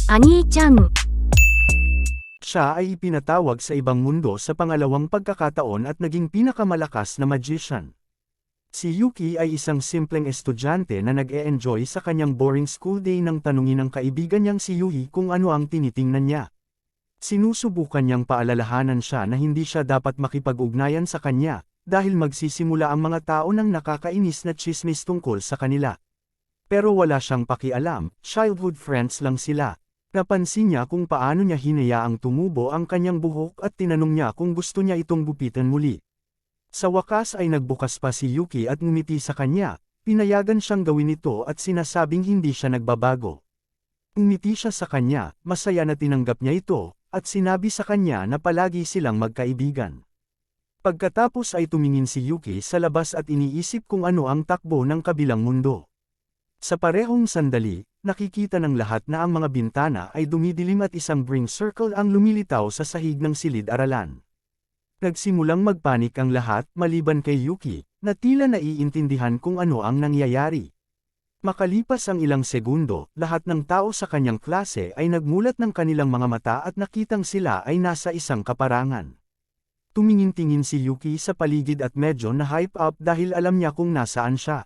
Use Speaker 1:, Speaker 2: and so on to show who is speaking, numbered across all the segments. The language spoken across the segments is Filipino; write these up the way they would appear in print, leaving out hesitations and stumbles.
Speaker 1: Ani-chan.
Speaker 2: Siya ay ipinatawag sa ibang mundo sa pangalawang pagkakataon at naging pinakamalakas na magician. Si Yuki ay isang simpleng estudyante na nag-e-enjoy sa kanyang boring school day nang tanungin ng kaibigan niyang si Yuhi kung ano ang tinitingnan niya. Sinusubukan niyang paalalahanan siya na hindi siya dapat makipag-ugnayan sa kanya, dahil magsisimula ang mga tao ng nakakainis na tsismis tungkol sa kanila. Pero wala siyang pakialam, childhood friends lang sila. Napansin niya kung paano niya hinayaang tumubo ang kanyang buhok at tinanong niya kung gusto niya itong gupitan muli. Sa wakas ay nagbukas pa si Yuki at ngumiti sa kanya, pinayagan siyang gawin ito at sinasabing hindi siya nagbabago. Ngumiti siya sa kanya, masaya na tinanggap niya ito, at sinabi sa kanya na palagi silang magkaibigan. Pagkatapos ay tumingin si Yuki sa labas at iniisip kung ano ang takbo ng kabilang mundo. Sa parehong sandali, nakikita ng lahat na ang mga bintana ay dumidilim at isang bring circle ang lumilitaw sa sahig ng silid-aralan. Nagsimulang magpanik ang lahat maliban kay Yuki, na tila naiintindihan kung ano ang nangyayari. Makalipas ang ilang segundo, lahat ng tao sa kanyang klase ay nagmulat ng kanilang mga mata at nakitang sila ay nasa isang kaparangan. Tumingin-tingin si Yuki sa paligid at medyo na-hype up dahil alam niya kung nasaan siya.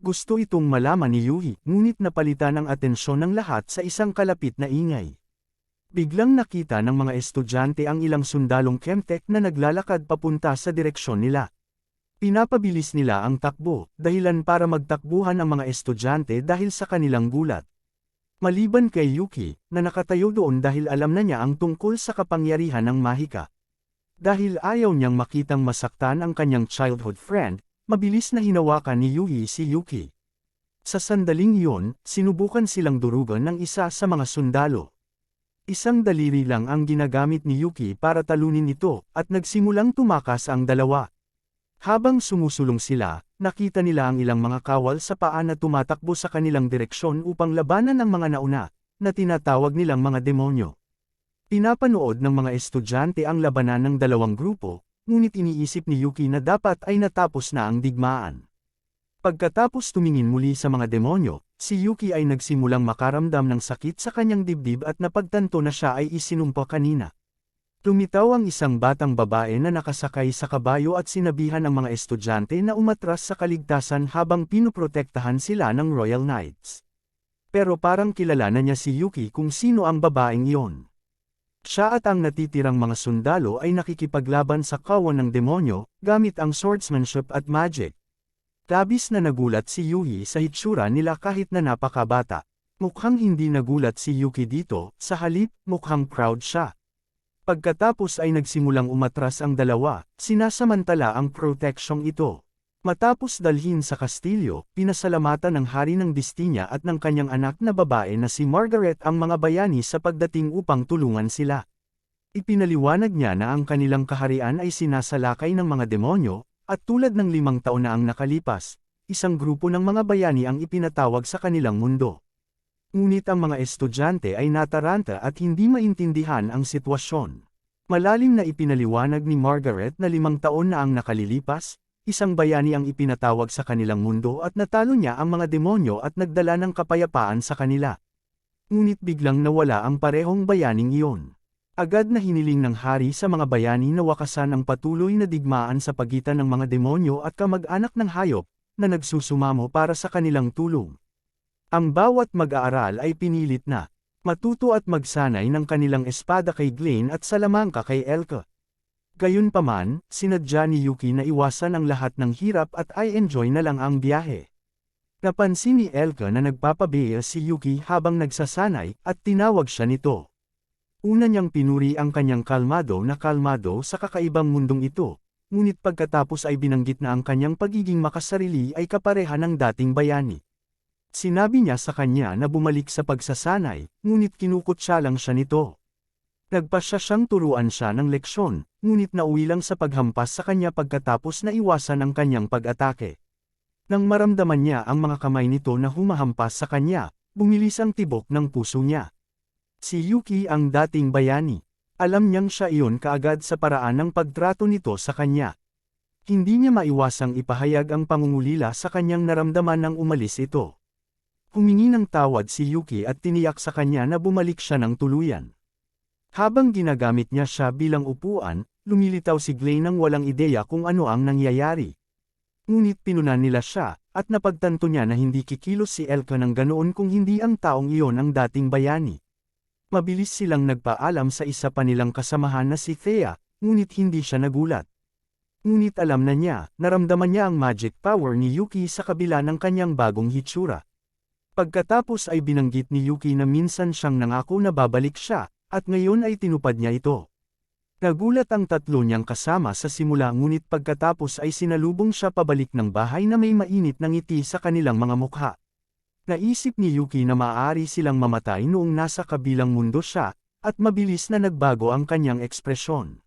Speaker 2: Gusto itong malaman ni Yuhi, ngunit napalitan ang atensyon ng lahat sa isang kalapit na ingay. Biglang nakita ng mga estudyante ang ilang sundalong Chemtech na naglalakad papunta sa direksyon nila. Pinapabilis nila ang takbo, dahilan para magtakbuhan ang mga estudyante dahil sa kanilang gulat. Maliban kay Yuki, na nakatayo doon dahil alam na niya ang tungkol sa kapangyarihan ng mahika. Dahil ayaw niyang makitang masaktan ang kanyang childhood friend, mabilis na hinawakan ni Yuhi si Yuki. Sa sandaling iyon, sinubukan silang durugan ng isa sa mga sundalo. Isang daliri lang ang ginagamit ni Yuki para talunin ito, at nagsimulang tumakas ang dalawa. Habang sumusulong sila, nakita nila ang ilang mga kawal sa paa na tumatakbo sa kanilang direksyon upang labanan ang mga nauna, na tinatawag nilang mga demonyo. Pinapanood ng mga estudyante ang labanan ng dalawang grupo, ngunit iniisip ni Yuki na dapat ay natapos na ang digmaan. Pagkatapos tumingin muli sa mga demonyo, si Yuki ay nagsimulang makaramdam ng sakit sa kanyang dibdib at napagtanto na siya ay isinumpa kanina. Lumitaw ang isang batang babae na nakasakay sa kabayo at sinabihan ang mga estudyante na umatras sa kaligtasan habang pinoprotektahan sila ng Royal Knights. Pero parang kilala na niya si Yuki kung sino ang babaeng iyon. Siya at ang natitirang mga sundalo ay nakikipaglaban sa kawan ng demonyo, gamit ang swordsmanship at magic. Labis na nagulat si Yuhi sa hitsura nila kahit na napakabata. Mukhang hindi nagulat si Yuki dito, sa halip, mukhang proud siya. Pagkatapos ay nagsimulang umatras ang dalawa, sinasamantala ang proteksyong ito. Matapos dalhin sa kastilyo, pinasalamatan ng hari ng Distinia at ng kanyang anak na babae na si Margaret ang mga bayani sa pagdating upang tulungan sila. Ipinaliwanag niya na ang kanilang kaharian ay sinasalakay ng mga demonyo, at tulad ng 5 taon na ang nakalipas, isang grupo ng mga bayani ang ipinatawag sa kanilang mundo. Ngunit ang mga estudyante ay nataranta at hindi maintindihan ang sitwasyon. Malalim na ipinaliwanag ni Margaret na 5 taon na ang nakalilipas, isang bayani ang ipinatawag sa kanilang mundo at natalo niya ang mga demonyo at nagdala ng kapayapaan sa kanila. Ngunit biglang nawala ang parehong bayaning iyon. Agad na hiniling ng hari sa mga bayani na wakasan ang patuloy na digmaan sa pagitan ng mga demonyo at kamag-anak ng hayop, na nagsusumamo para sa kanilang tulong. Ang bawat mag-aaral ay pinilit na matuto at magsanay ng kanilang espada kay Glenn at salamangka kay Elke. Gayunpaman, sinadya ni Yuki na iwasan ang lahat ng hirap at ay enjoy na lang ang biyahe. Napansin ni Elke na nagpapabeya si Yuki habang nagsasanay, at tinawag siya nito. Una niyang pinuri ang kanyang kalmado sa kakaibang mundong ito, ngunit pagkatapos ay binanggit na ang kanyang pagiging makasarili ay kapareha ng dating bayani. Sinabi niya sa kanya na bumalik sa pagsasanay, ngunit kinukutya lang siya nito. Nagpasya siyang turuan siya ng leksyon, ngunit nauwi lang sa paghampas sa kanya pagkatapos na iwasan ang kanyang pag-atake. Nang maramdaman niya ang mga kamay nito na humahampas sa kanya, bumilis ang tibok ng puso niya. Si Yuki ang dating bayani. Alam niyang siya iyon kaagad sa paraan ng pagtrato nito sa kanya. Hindi niya maiwasang ipahayag ang pangungulila sa kanyang naramdaman nang umalis ito. Humingi ng tawad si Yuki at tiniyak sa kanya na bumalik siya ng tuluyan. Habang ginagamit niya siya bilang upuan, lumilitaw si Glenn nang walang ideya kung ano ang nangyayari. Ngunit pinunan nila siya, at napagtanto niya na hindi kikilos si Elka ng ganoon kung hindi ang taong iyon ang dating bayani. Mabilis silang nagpaalam sa isa pa nilang kasamahan na si Thea, ngunit hindi siya nagulat. Ngunit alam na niya, naramdaman niya ang magic power ni Yuki sa kabila ng kanyang bagong hitsura. Pagkatapos ay binanggit ni Yuki na minsan siyang nangako na babalik siya, at ngayon ay tinupad niya ito. Nagulat ang tatlo niyang kasama sa simula ngunit pagkatapos ay sinalubong siya pabalik ng bahay na may mainit na ngiti sa kanilang mga mukha. Naisip ni Yuki na maaari silang mamatay noong nasa kabilang mundo siya, at mabilis na nagbago ang kanyang ekspresyon.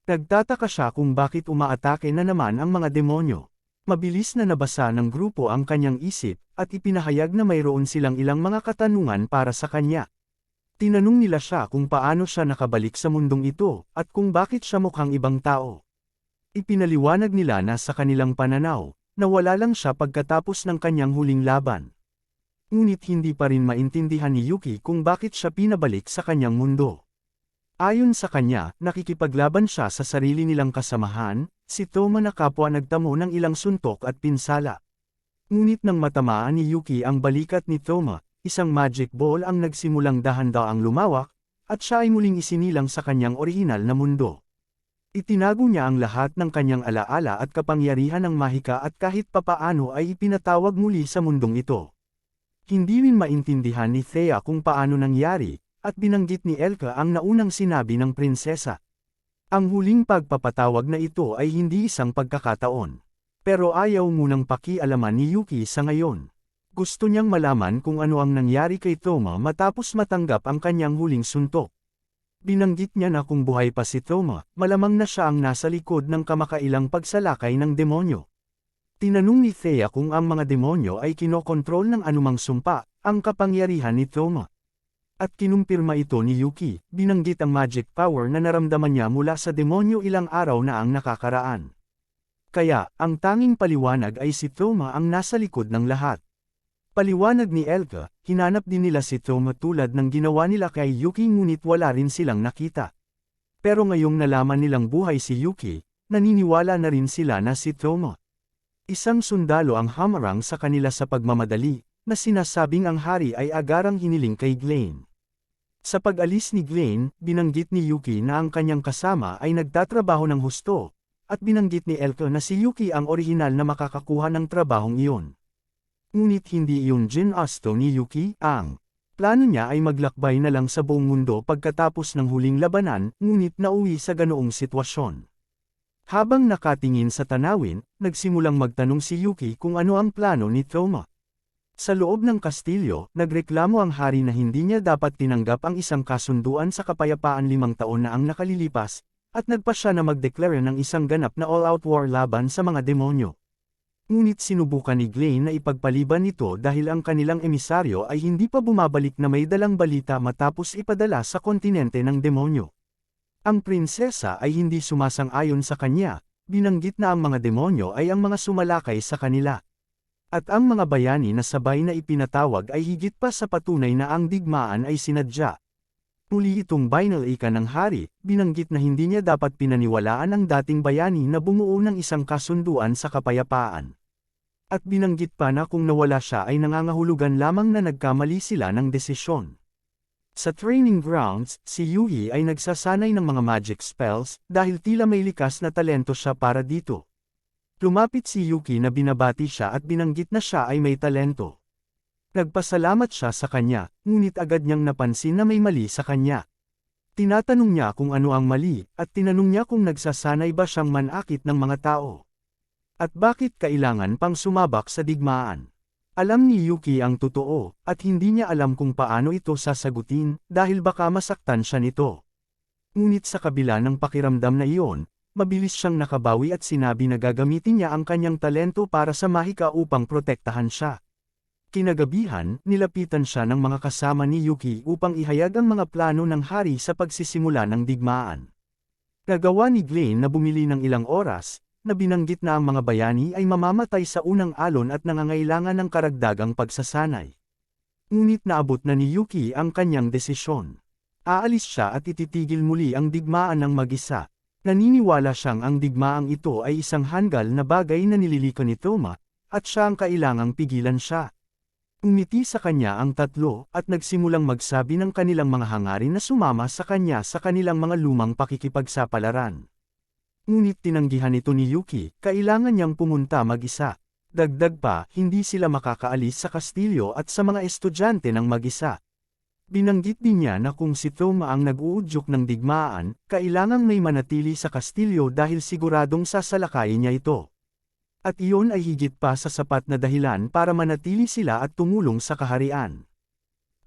Speaker 2: Nagtataka siya kung bakit umaatake na naman ang mga demonyo. Mabilis na nabasa ng grupo ang kanyang isip, at ipinahayag na mayroon silang ilang mga katanungan para sa kanya. Tinanong nila siya kung paano siya nakabalik sa mundong ito, at kung bakit siya mukhang ibang tao. Ipinaliwanag nila na sa kanilang pananaw, nawala lang siya pagkatapos ng kanyang huling laban. Ngunit hindi pa rin maintindihan ni Yuki kung bakit siya pinabalik sa kanyang mundo. Ayon sa kanya, nakikipaglaban siya sa sarili nilang kasamahan, si Toma na kapwa nagtamo ng ilang suntok at pinsala. Ngunit nang matamaan ni Yuki ang balikat ni Toma, isang magic ball ang nagsimulang dahan-daang lumawak, at siya ay muling isinilang sa kanyang orihinal na mundo. Itinago niya ang lahat ng kanyang alaala at kapangyarihan ng mahika at kahit papaano ay ipinatawag muli sa mundong ito. Hindi rin maintindihan ni Thea kung paano nangyari, at binanggit ni Elka ang naunang sinabi ng prinsesa. Ang huling pagpapatawag na ito ay hindi isang pagkakataon. Pero ayaw munang pakialaman ni Yuki sa ngayon. Gusto niyang malaman kung ano ang nangyari kay Toma matapos matanggap ang kanyang huling suntok. Binanggit niya na kung buhay pa si Toma, malamang na siya ang nasa likod ng kamakailang pagsalakay ng demonyo. Tinanong ni Thea kung ang mga demonyo ay kinokontrol ng anumang sumpa, ang kapangyarihan ni Toma. At kinumpirma ito ni Yuki, binanggit ang magic power na naramdaman niya mula sa demonyo ilang araw na ang nakakaraan. Kaya, ang tanging paliwanag ay si Toma ang nasa likod ng lahat. Paliwanag ni Elka, hinanap din nila si Toma tulad ng ginawa nila kay Yuki ngunit wala rin silang nakita. Pero ngayong nalaman nilang buhay si Yuki, naniniwala na rin sila na si Toma. Isang sundalo ang hamarang sa kanila sa pagmamadali, na sinasabing ang hari ay agarang hiniling kay Glenn. Sa pag-alis ni Glenn, binanggit ni Yuki na ang kanyang kasama ay nagtatrabaho ng husto, at binanggit ni Elka na si Yuki ang orihinal na makakakuha ng trabahong iyon. Ngunit hindi iyon ginasto ni Yuki, ang plano niya ay maglakbay na lang sa buong mundo pagkatapos ng huling labanan, ngunit nauwi sa ganoong sitwasyon. Habang nakatingin sa tanawin, nagsimulang magtanong si Yuki kung ano ang plano ni Toma. Sa loob ng kastilyo, nagreklamo ang hari na hindi niya dapat tinanggap ang isang kasunduan sa kapayapaan 5 taon na ang nakalilipas, at nagpa siya na magdeklara ng isang ganap na all-out war laban sa mga demonyo. Ngunit sinubukan ni Glenn na ipagpaliban ito dahil ang kanilang emisaryo ay hindi pa bumabalik na may dalang balita matapos ipadala sa kontinente ng demonyo. Ang prinsesa ay hindi sumasang-ayon sa kanya, binanggit na ang mga demonyo ay ang mga sumalakay sa kanila. At ang mga bayani na sabay na ipinatawag ay higit pa sa patunay na ang digmaan ay sinadya. Muli itong binalika ng hari, binanggit na hindi niya dapat pinaniwalaan ang dating bayani na bumuo ng isang kasunduan sa kapayapaan. At binanggit pa na kung nawala siya ay nangangahulugan lamang na nagkamali sila ng desisyon. Sa training grounds, si Yuhi ay nagsasanay ng mga magic spells dahil tila may likas na talento siya para dito. Lumapit si Yuki na binabati siya at binanggit na siya ay may talento. Nagpasalamat siya sa kanya, ngunit agad niyang napansin na may mali sa kanya. Tinatanong niya kung ano ang mali, at tinanong niya kung nagsasanay ba siyang manakit ng mga tao. At bakit kailangan pang sumabak sa digmaan? Alam ni Yuki ang totoo, at hindi niya alam kung paano ito sasagutin, dahil baka masaktan siya nito. Ngunit sa kabila ng pakiramdam na iyon, mabilis siyang nakabawi at sinabi na gagamitin niya ang kanyang talento para sa mahika upang protektahan siya. Kinagabihan, nilapitan siya ng mga kasama ni Yuki upang ihayag ang mga plano ng hari sa pagsisimula ng digmaan. Nagawa ni Glenn na bumili ng ilang oras, na binanggit na ang mga bayani ay mamamatay sa unang alon at nangangailangan ng karagdagang pagsasanay. Ngunit naabot na ni Yuki ang kanyang desisyon. Aalis siya at ititigil muli ang digmaan ng mag-isa. Naniniwala siyang ang digmaang ito ay isang hanggal na bagay na nililiko ni Toma, at siya ang kailangang pigilan siya. Umiti sa kanya ang tatlo at nagsimulang magsabi ng kanilang mga hangarin na sumama sa kanya sa kanilang mga lumang pakikipagsapalaran. Ngunit tinanggihan ito ni Yuki, kailangan niyang pumunta mag-isa. Dagdag pa, hindi sila makakaalis sa kastilyo at sa mga estudyante ng mag-isa. Binanggit din niya na kung si Toma ang nag-uudyok ng digmaan, kailangang may manatili sa kastilyo dahil siguradong sasalakayin niya ito. At iyon ay higit pa sa sapat na dahilan para manatili sila at tumulong sa kaharian.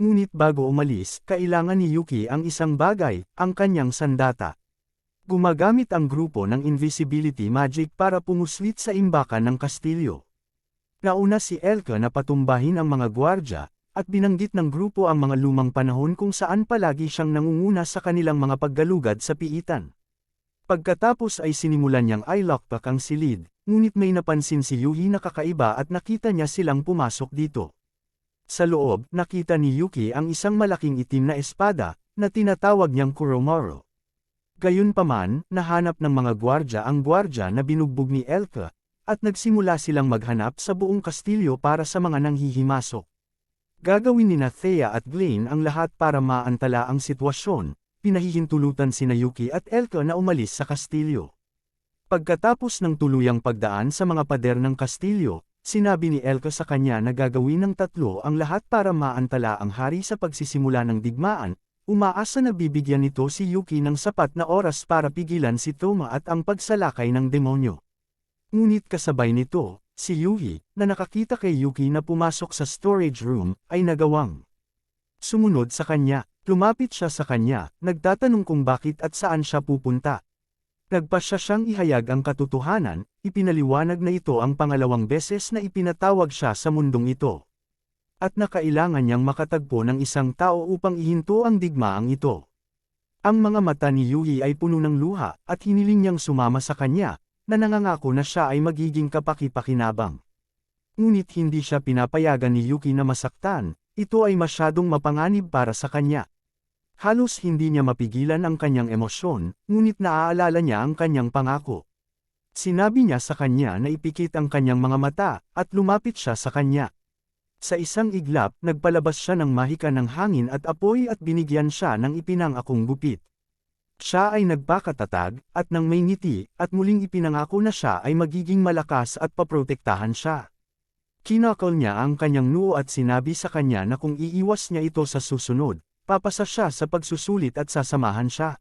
Speaker 2: Ngunit bago umalis, kailangan ni Yuki ang isang bagay, ang kanyang sandata. Gumagamit ang grupo ng invisibility magic para pumuslit sa imbakan ng kastilyo. Nauna si Elka na patumbahin ang mga gwardya, at binanggit ng grupo ang mga lumang panahon kung saan palagi siyang nangunguna sa kanilang mga paggalugad sa piitan. Pagkatapos ay sinimulan niyang i-lockpick ang silid, ngunit may napansin si Yuhi na kakaiba at nakita niya silang pumasok dito. Sa loob, nakita ni Yuki ang isang malaking itim na espada, na tinatawag niyang Kuromoro. Gayunpaman, nahanap ng mga gwardya ang gwardya na binugbog ni Elka, at nagsimula silang maghanap sa buong kastilyo para sa mga nanghihimasok. Gagawin ni Thea at Glenn ang lahat para maantala ang sitwasyon, pinahihintulutan sina Yuki at Elka na umalis sa kastilyo. Pagkatapos ng tuluyang pagdaan sa mga pader ng kastilyo, sinabi ni Elka sa kanya na gagawin ng tatlo ang lahat para maantala ang hari sa pagsisimula ng digmaan, umaasa na bibigyan nito si Yuki ng sapat na oras para pigilan si Toma at ang pagsalakay ng demonyo. Ngunit kasabay nito, si Yuhi, na nakakita kay Yuki na pumasok sa storage room, ay nagawang sumunod sa kanya. Lumapit siya sa kanya, nagtatanong kung bakit at saan siya pupunta. Nagpasya siyang ihayag ang katotohanan, ipinaliwanag na ito ang pangalawang beses na ipinatawag siya sa mundong ito. At na kailangan niyang makatagpo ng isang tao upang ihinto ang digmaang ito. Ang mga mata ni Yuhi ay puno ng luha, at hiniling niyang sumama sa kanya, na nangangako na siya ay magiging kapaki-pakinabang. Ngunit hindi siya pinapayagan ni Yuki na masaktan, ito ay masyadong mapanganib para sa kanya. Halos hindi niya mapigilan ang kanyang emosyon, ngunit naaalala niya ang kanyang pangako. Sinabi niya sa kanya na ipikit ang kanyang mga mata, at lumapit siya sa kanya. Sa isang iglap, nagpalabas siya ng mahika ng hangin at apoy at binigyan siya ng ipinangakong gupit. Siya ay nagpakatatag, at nang may ngiti, at muling ipinangako na siya ay magiging malakas at paprotektahan siya. Kinakal niya ang kanyang noo at sinabi sa kanya na kung iiwas niya ito sa susunod, papasa siya sa pagsusulit at sasamahan siya.